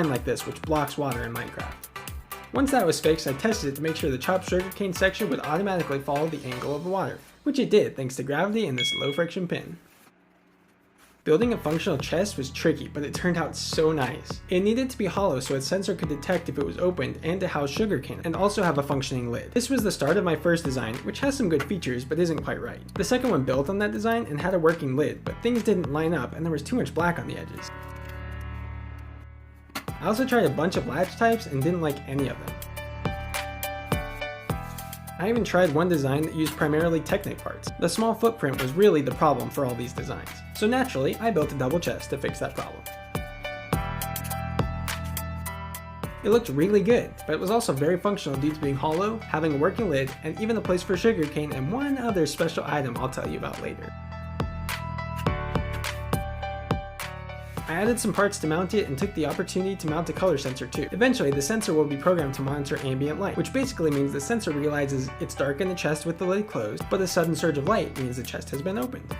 like this which blocks water in Minecraft. Once that was fixed, I tested it to make sure the chopped sugarcane section would automatically follow the angle of the water, which it did thanks to gravity and this low friction pin. Building a functional chest was tricky, but it turned out so nice. It needed to be hollow so its sensor could detect if it was opened and to house sugarcane, and also have a functioning lid. This was the start of my first design, which has some good features but isn't quite right. The second one built on that design and had a working lid, but things didn't line up and there was too much black on the edges. I also tried a bunch of latch types and didn't like any of them. I even tried one design that used primarily Technic parts. The small footprint was really the problem for all these designs. So naturally, I built a double chest to fix that problem. It looked really good, but it was also very functional due to being hollow, having a working lid, and even a place for sugarcane and one other special item I'll tell you about later. I added some parts to mount it and took the opportunity to mount a color sensor too. Eventually, the sensor will be programmed to monitor ambient light, which basically means the sensor realizes it's dark in the chest with the lid closed, but a sudden surge of light means the chest has been opened.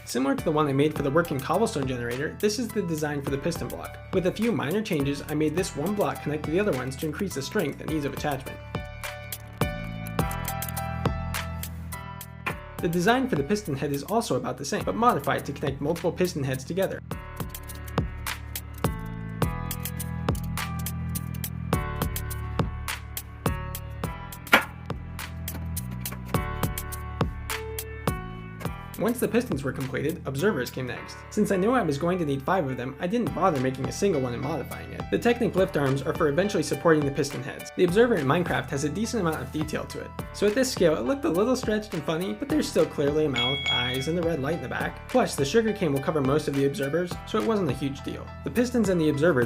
Similar to the one I made for the working cobblestone generator, this is the design for the piston block. With a few minor changes, I made this one block connect to the other ones to increase the strength and ease of attachment. The design for the piston head is also about the same, but modified to connect multiple piston heads together. Once the pistons were completed, observers came next. Since I knew I was going to need 5 of them, I didn't bother making a single one and modifying it. The Technic lift arms are for eventually supporting the piston heads. The observer in Minecraft has a decent amount of detail to it. So at this scale, it looked a little stretched and funny, but there's still clearly a mouth, eyes, and the red light in the back. Plus, the sugarcane will cover most of the observers, so it wasn't a huge deal. The pistons and the observers